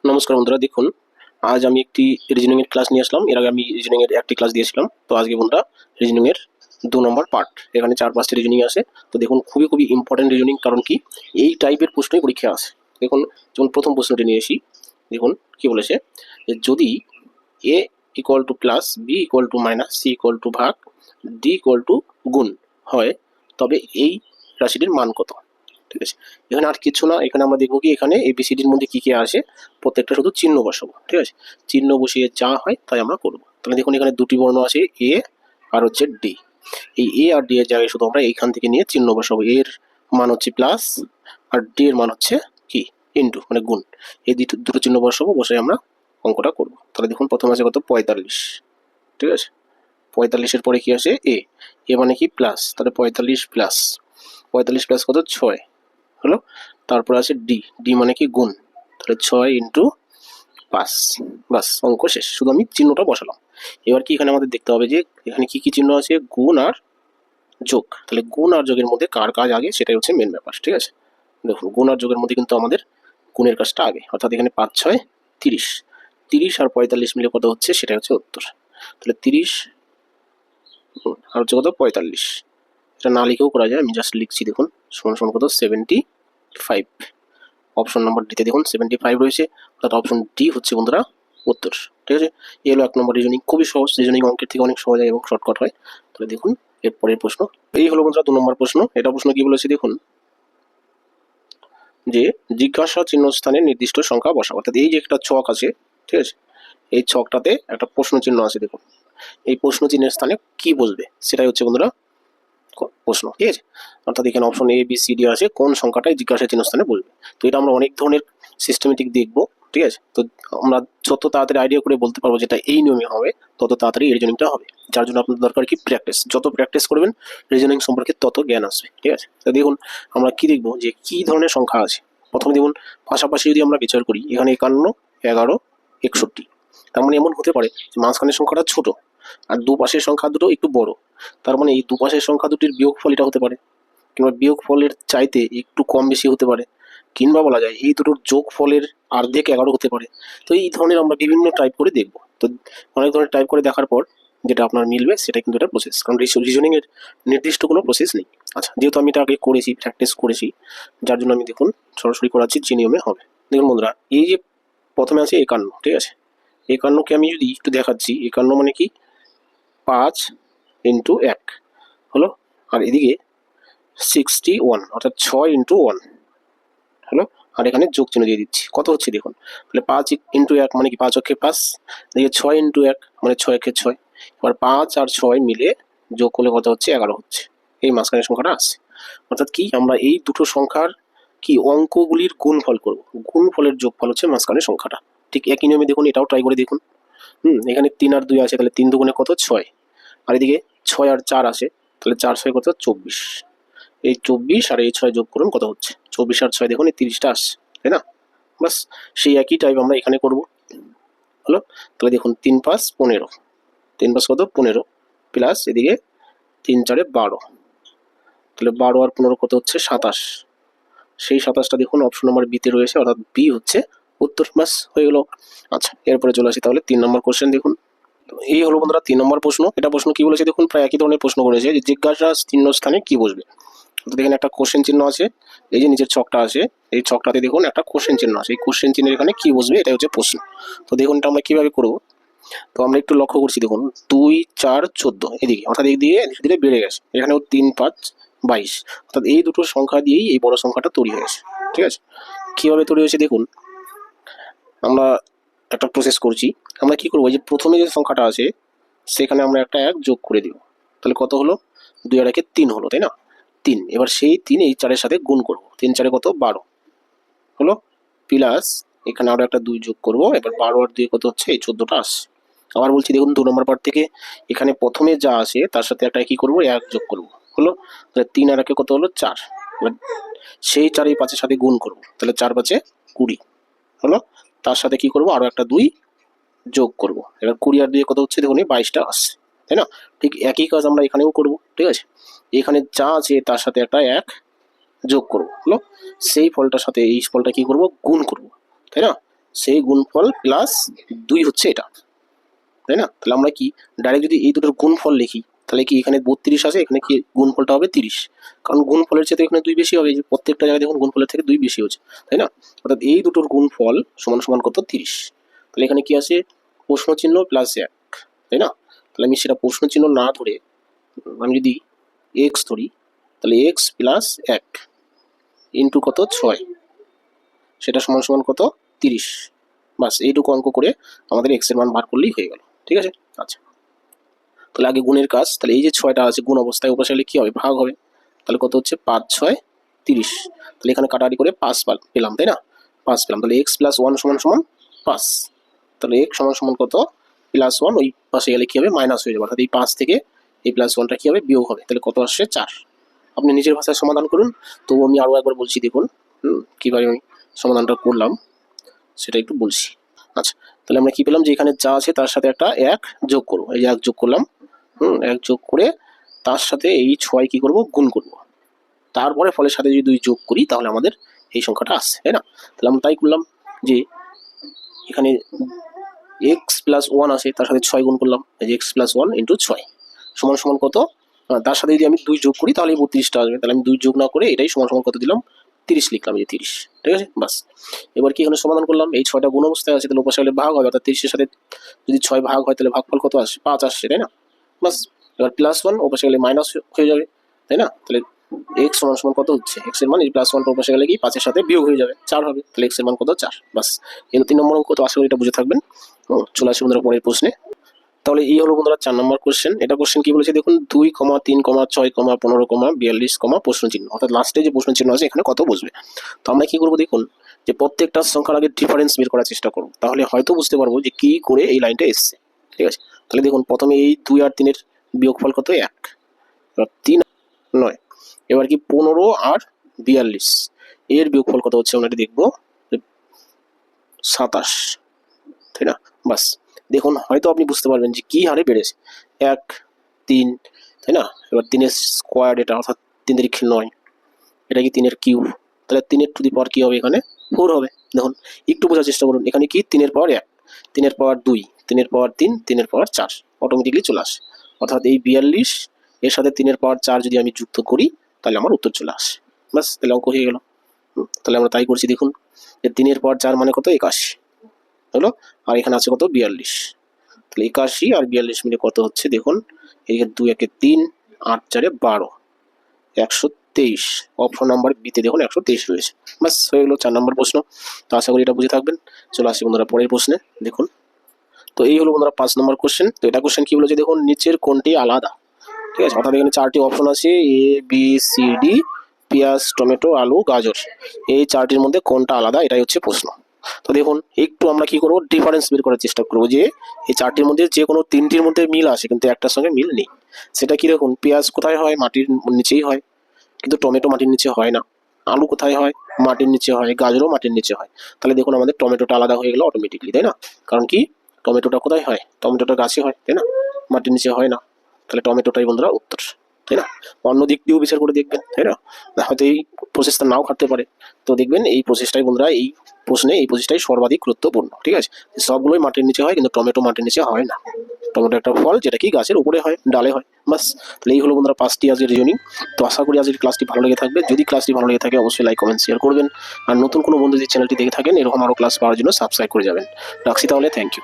নমস্কার বন্ধুরা, দেখুন আজ আমি একটি রিজনিং এর ক্লাস নিয়ে আসলাম। এর আগে আমি রিজনিং এর একটি ক্লাস দিয়েছিলাম। তো আজকে বন্ধুরা রিজনিং এর 2 নম্বর পার্ট। এখানে 4-5টি রিজনিং আছে। তো দেখুন খুবই খুবই ইম্পর্টেন্ট রিজনিং, কারণ কি এই টাইপের প্রশ্নই পরীক্ষায় আসে। দেখুন যেমন প্রথম প্রশ্নটি নিয়ে আসি। দেখুন কি বলেছে, যে যদি A equal to plus, B equal to minus, C equal to ভাগ, ডি ইকুয়াল টু গুণ হয়, তবে এই রাশিটির মান কত? ঠিক আছে, এখানে আর কিছু না। এখানে আমরা দেখবো কি এখানে এবিসিডির মধ্যে কি কি আসে, প্রত্যেকটা শুধু চিহ্ন বসাবো। ঠিক আছে, চিহ্ন বসিয়ে যা হয় তাই আমরা করবো। তাহলে দেখুন এখানে দুটি বর্ণ আছে, এ আর হচ্ছে ডি। এই এ আর ডি এর জায়গায় শুধু আমরা এইখান থেকে নিয়ে চিহ্ন বসাবো। এর মান হচ্ছে প্লাস আর ডি এর মান হচ্ছে কি ইন্টু, মানে গুণ। এই দুটো চিহ্ন বসাবো, বসে আমরা অঙ্কটা করবো। তাহলে দেখুন প্রথম আছে কত, 45। ঠিক আছে, 45-এর পরে কি আসে, এ। এ মানে কি প্লাস, তাহলে 45 প্লাস 45 প্লাস কত, 6 হলো। তারপর আছে ডি, ডি মানে কি গুণ, তাহলে 6 × 5। বাস, অঙ্ক শেষ। শুধু আমি চিহ্নটা বসালাম। এবার কি এখানে আমাদের দেখতে হবে যে এখানে কি কি চিহ্ন আছে, গুণ আর যোগ। তাহলে গুণ আর যোগের মধ্যে কার কাজ আগে, সেটাই হচ্ছে মেন ব্যাপার। ঠিক আছে, দেখুন গুণ আর যোগের মধ্যে কিন্তু আমাদের গুণের কাজটা আগে, অর্থাৎ এখানে 5 × 6 = 30। 30 আর 45 মিলে কত হচ্ছে, সেটা হচ্ছে উত্তর। তাহলে 30 আর হচ্ছে কত, 45। এটা না লিখেও করা যায়, আমি জাস্ট লিখছি। দেখুন সমান সমান কত, 75। অপশন নাম্বার ডিতে দেখুন 75 রয়েছে, অর্থাৎ অপশন ডি হচ্ছে বন্ধুরা উত্তর। ঠিক আছে, এই হলো 1 নম্বর রিজনিং। খুবই সহজ, রিজনিং অঙ্কের থেকে অনেক সহজ হয় এবং শর্টকাট হয়। তাহলে দেখুন এরপরের প্রশ্ন। এই হলো বন্ধুরা 2 নম্বর প্রশ্ন। এটা প্রশ্ন কি বলেছে দেখুন, যে জিজ্ঞাসা চিহ্ন স্থানে নির্দিষ্ট সংখ্যা বসাও। অর্থাৎ এই যে একটা ছক আছে, ঠিক আছে, এই ছকটাতে একটা প্রশ্ন চিহ্ন আছে। দেখুন এই প্রশ্ন চিহ্নের স্থানে কি বসবে, সেটাই হচ্ছে বন্ধুরা প্রশ্ন। ঠিক আছে, অর্থাৎ এখানে option A B C D আছে, কোন সংখ্যাটাই জিজ্ঞাসা চিহ্ন স্থানে বলবে। তো এটা আমরা অনেক ধরনের সিস্টেমেটিক দেখবো। ঠিক আছে, তো আমরা যত তাড়াতাড়ি আইডিয়া করে বলতে পারবো যেটা এই নিয়মে হবে, তত তাড়াতাড়ি রিজনিংটা হবে। যার জন্য আপনার দরকার কি প্র্যাকটিস। যত প্র্যাকটিস করবেন রিজনিং সম্পর্কে তত জ্ঞান আসবে। ঠিক আছে, তো দেখুন আমরা কি দেখবো, যে কি ধরনের সংখ্যা আছে। প্রথমে দেখুন পাশাপাশি যদি আমরা বিচার করি, এখানে 51, 11, 61। তার মানে এমন হতে পারে যে মাঝখানের সংখ্যাটা ছোট আর দুপাশের সংখ্যা দুটো একটু বড়। তার মানে এই দুপাশের সংখ্যা দুটির বিয়োগফল এটা হতে পারে, কিংবা বিয়োগফলের চাইতে একটু কম বেশি হতে পারে, কিংবা বলা যায় এই দুটোর যোগফলের অর্ধেক 11 হতে পারে। তো এই ধরনের আমরা বিভিন্ন টাইপ করে দেখবো। তো অনেক ধরনের টাইপ করে দেখার পর যেটা আপনার মিলবে সেটা কিন্তু এটা প্রসেস, কারণ রিজনিং এর নির্দিষ্ট কোনো প্রসেস নেই। আচ্ছা, যেহেতু আমি এটা আগে করেছি, প্র্যাকটিস করেছি, যার জন্য আমি দেখুন সরাসরি করাচ্ছি যে নিয়মে হবে। দেখুন বন্ধুরা, এই যে প্রথমে আছে 51। ঠিক আছে, 51কে আমি যদি একটু দেখাচ্ছি, 51 মানে কি 5 × 1 হলো। আর এদিকে 61, অর্থাৎ 6 × 1 হলো। আর এখানে যোগ চিহ্ন দিয়ে দিচ্ছি, কত হচ্ছে দেখুন। তাহলে 5 × 1 মানে কি 5 অক্ষে 5, এদিকে 6 × 1 মানে 6 অক্ষে 6। এবার 5 আর 6 মিলে যোগ করলে কত হচ্ছে, 11 হচ্ছে। এই মাঝখানের সংখ্যাটা আসছে। অর্থাৎ কি আমরা এই দুটো সংখ্যার কি অঙ্কগুলির গুণফল করব, গুণফলের যোগফল হচ্ছে মাঝখানের সংখ্যাটা। ঠিক একই নিয়মে দেখুন এটাও ট্রাই করে দেখুন। এখানে 3 আর 2 আছে, তাহলে 3 দুগুণে কত, 6। আর এদিকে 6 আর 4 আছে, তাহলে 4 6 কত, 24। এই 24 আর এই 6 যোগ করুন, কত হচ্ছে 24 আর 6, দেখুন এই 30টা আসছে, তাই না? বাস সেই একই টাইপ আমরা এখানে করব। হলো, তাহলে দেখুন 3 × 5 = 15। 3 × 5 কত, 15, প্লাস এদিকে 3 × 4 = 12। তাহলে 12 আর 15 কত হচ্ছে, 27। সেই 27টা দেখুন অপশন নাম্বার বিতে রয়েছে, অর্থাৎ বি হচ্ছে উত্তর। বাস হয়ে গেল। আচ্ছা, এরপরে চলে আসি তাহলে 3 নম্বর কোশ্চেন। দেখুন এই হলো বন্ধুরা 3 নম্বর প্রশ্ন। এটা প্রশ্ন কি বলেছে দেখুন, প্রায় একই ধরনের প্রশ্ন করেছে, যে জিজ্ঞাসা চিহ্ন স্থানে কি বসবে। তো দেখেন একটা কোশ্চেন চিহ্ন আছে, এই যে নিচের ছকটা আছে, এই ছকটাতে দেখুন একটা কোশ্চেন চিহ্ন আছে। এই কোশ্চেন চিহ্নের এখানে কি বসবে, এটাই হচ্ছে প্রশ্ন। তো দেখুন এটা আমরা কিভাবে করবো। তো আমরা একটু লক্ষ্য করছি, দেখুন 2 4 14 এদিকে, অর্থাৎ এই দিয়ে ধীরে ধীরে বেড়ে গেছে। এখানেও 3 5 22, অর্থাৎ এই দুটো সংখ্যা দিয়েই এই বড় সংখ্যাটা তৈরি হয়েছে। ঠিক আছে, কিভাবে তৈরি হয়েছে দেখুন, আমরা একটা প্রসেস করছি। আমরা কি করবো, যে প্রথমে যে সংখ্যাটা আছে সেখানে আমরা একটা 1 যোগ করে দিব। তাহলে কত হলো, 2 আর 1 3 হলো, তাই না? 3। এবার সেই 3 এই 4-এর সাথে গুণ করবো। 3 4 কত, 12 হলো, প্লাস এখানে আরো একটা 2 যোগ করবো। এবার 12 আর 2 কত হচ্ছে, এই 14টা আসছে। আবার বলছি দেখুন 2 নম্বর পার্ট থেকে এখানে প্রথমে যা আসে তার সাথে একটা কি করবো, 1 যোগ করবো। হলো, তাহলে 3 আর 1 কত হলো, 4। এবার সেই 4 এই 5-এর সাথে গুণ করবো, তাহলে 4 5 20 হলো। তার সাথে কি করবো, আরো একটা 2 যোগ করব। এবার 20 আর 2 কত হচ্ছে, দেখুন 22টা আসছে, তাই না? ঠিক একই কাজ আমরা এখানেও করব। ঠিক আছে, এখানে যা আছে তার সাথে একটা 1 যোগ করব। হলো, সেই ফলটার সাথে এই ফলটা কি করব, গুণ করব, তাই না? সেই গুণফল প্লাস 2 হচ্ছে এটা, তাই না? তাহলে আমরা কি ডাইরেক্ট যদি এই দুটোর গুণফল লিখি তাহলে কি এখানে 32 আছে, এখানে কি গুণফলটা হবে 30, কারণ গুণফলের চেয়ে এখানে 2 বেশি হবে, যে প্রত্যেকটা জায়গায় দেখুন গুণফলের থেকে 2 বেশি হচ্ছে, তাই না? অর্থাৎ এই দুটোর গুণফল সমান সমান কত 30। তাহলে এখানে কি আছে প্রশ্ন চিহ্ন প্লাস 1, তাই না? তাহলে আমি সেটা প্রশ্ন চিহ্ন না ধরে আমি যদি x ধরি তাহলে x প্লাস 1 ইন্টু কত 6, সেটা সমান সমান কত 30। বাস এইটুকু অঙ্ক করে আমাদের x এর মান বার করলেই হয়ে গেল, ঠিক আছে? আচ্ছা, তাহলে আগে গুণের কাজ। তাহলে এই যে 6টা আছে গুণ অবস্থায় ওপাশে গেলে কি হবে ভাগ হবে, তাহলে কত হচ্ছে 5 6 30। তাহলে এখানে কাটাকাটি করে 5 পেলাম, তাই না? 5 পেলাম, তাহলে x প্লাস 1 সমান সমান 5। তাহলে x সমান সমান কত প্লাস 1, ওই পাশে গেলে কি হবে মাইনাস হয়ে যাবে, অর্থাৎ এই 5 থেকে এই প্লাস 1টা কি হবে বিয়োগ হবে, তাহলে কত আসছে 4। আপনি নিজের ভাষায় সমাধান করুন, তো আমি আরও একবার বলছি দেখুন কীভাবে আমি সমাধানটা করলাম সেটা একটু বলছি। আচ্ছা, তাহলে আমরা কি পেলাম যে এখানে যা আছে তার সাথে একটা 1 যোগ করবো, এই যে 1 যোগ করলাম, 1 যোগ করে তার সাথে এই 6 কি করব গুণ করব, তারপরে ফলের সাথে যদি 2 যোগ করি তাহলে আমাদের এই সংখ্যাটা আসছে, তাই না? তাহলে আমরা তাই করলাম যে এখানে x প্লাস 1 আছে, তার সাথে 6 গুণ করলাম, এই যে x প্লাস 1 ইন্টু 6 সমান সমান কত, তার সাথে যদি আমি 2 যোগ করি তাহলে 32টা আসবে, তাহলে আমি 2 যোগ না করে এটাই সমান সমান কত দিলাম 30 লিখলাম, এই যে 30, ঠিক আছে? বাস এবার কি এখানে সমাধান করলাম, এই 6টা গুণ অবস্থায় আছে তাহলে ওপাশে গেলে ভাগ হবে, অর্থাৎ 30 এর সাথে যদি 6 ভাগ হয় তাহলে ভাগফল কত আসে 5 আসছে, তাই না? বাস এবার প্লাস 1 ওপাশে গেলে মাইনাস হয়ে যাবে, তাই না? তাহলে x সমান সমান কত হচ্ছে, x এর মান এই প্লাস 1 ওপাশে গেলে কি 5 এর সাথে বিয়োগ হয়ে যাবে 4 হবে, তাহলে x এর মান কত 4। বাস এই 3 নম্বর অঙ্ক, তো আশা করি এটা বুঝে থাকবেন। চলে আসি বন্ধুরা পরের প্রশ্নে। তাহলে এই হলো বন্ধুরা 4 নম্বর কোশ্চেন। এটা কোশ্চেন কি বলেছে দেখুন, 2, 3, 6, 15, 42, প্রশ্ন চিহ্ন, অর্থাৎ লাস্টে যে প্রশ্ন চিহ্ন আছে এখানে কত বসবে। তো আমরা কি করবো দেখুন, যে প্রত্যেকটা সংখ্যার আগে ডিফারেন্স বের করার চেষ্টা করবো, তাহলে হয়তো বুঝতে পারবো যে কি করে এই লাইনটা এসছে, ঠিক আছে? তাহলে দেখুন প্রথমে এই 2 আর 3 এর বিয়োগফল কত 1, 3 9, এবার কি 15 আর 42 এর বিয়োগফল কত হচ্ছে আমরা দেখবো 27, তাই না? বাস দেখুন হয়তো আপনি বুঝতে পারবেন যে কি হারে বেড়েছে, 1 3, তাই না? এবার 3 স্কোয়ার, এটা অর্থাৎ 3 3 9, এটা কি 3 কিউব, তাহলে 3 টু দি পাওয়ার কি হবে এখানে 4 হবে। দেখুন একটু বোঝার চেষ্টা করুন, এখানে কি 3 পাওয়ার 1, 3 পাওয়ার 2, 3 পাওয়ার 3, 3 পাওয়ার 4 অটোমেটিকলি চলে আসে, অর্থাৎ এই 42 এর সাথে 3 পাওয়ার 4 যদি আমি যুক্ত করি তাহলে আমার উত্তর চলে আসে। বাস তাহলে অঙ্ক হয়ে গেল। তাহলে আমরা তাই করছি দেখুন, যে 3 পাওয়ার 4 মানে কত 81 হলো, আর এখানে আছে কত 42, তাহলে 81 আর 42 মিলে কত হচ্ছে দেখুন, এই 2 1 3, 8 4 12, 123, অপশন নাম্বার বিতে দেখুন 123 রয়েছে। বাস হয়ে গেল 4 নম্বর প্রশ্ন। তো আশা করি এটা বুঝে থাকবেন। চলে আসি বন্ধুরা পরের প্রশ্নে দেখুন। তো এই হলো বন্ধুরা 5 নম্বর কোশ্চেন। তো এটা কোশ্চেন কি বলেছে দেখুন, নিচের কোনটি আলাদা, ঠিক আছে? অর্থাৎ এখানে 4টি অপশন আছে, এ বি সি ডি, পেঁয়াজ টমেটো আলু গাজর, এই 4টির মধ্যে কোনটা আলাদা, এটাই হচ্ছে প্রশ্ন। তো দেখুন একটু আমরা কি করবো ডিফারেন্স বের করার চেষ্টা করবো, যে এই 4টির মধ্যে যে কোনো 3টির মধ্যে মিল আছে কিন্তু একটার সঙ্গে মিল নেই। সেটা কি দেখুন, পেঁয়াজ কোথায় হয় মাটির নিচেই হয়, কিন্তু টমেটো মাটির নিচে হয় না। আলু কোথায় হয় মাটির নিচে হয়, গাজরও মাটির নিচে হয়। তাহলে দেখুন আমাদের টমেটোটা আলাদা হয়ে গেল অটোমেটিকলি, তাই না? কারণ কি টমেটোটা কোথায় হয়, টমেটোটা গাছে হয়, তাই না? মাটির নিচে হয় না। তাহলে টমেটোটাই বন্ধুরা উত্তর, তাই না? অন্য দিক দিয়েও বিচার করে দেখবেন, তাই না? হয়তো এই প্রসেসটা নাও খাটতে পারে, তো দেখবেন এই প্রসেসটাই বন্ধুরা এই প্রশ্নে এই প্রসেসটাই সর্বাধিক গুরুত্বপূর্ণ, ঠিক আছে? সবগুলোই মাটির নিচে হয় কিন্তু টমেটো মাটির নিচে হয় না। টমেটো একটা ফল যেটা কি গাছের উপরে হয়, ডালে হয়। বাস তাহলে এই হলো বন্ধুরা 5টি আজকের রিজনিং। তো আশা করি আজকের ক্লাসটি ভালো লেগে থাকবে। যদি ক্লাসটি ভালো লেগে থাকে অবশ্যই লাইক কমেন্ট শেয়ার করবেন, আর নতুন কোনো বন্ধু যদি চ্যানেলটি দেখে থাকেন এরকম আরও ক্লাস পাওয়ার জন্য সাবস্ক্রাইব করে যাবেন। রাখছি তাহলে, থ্যাংক ইউ।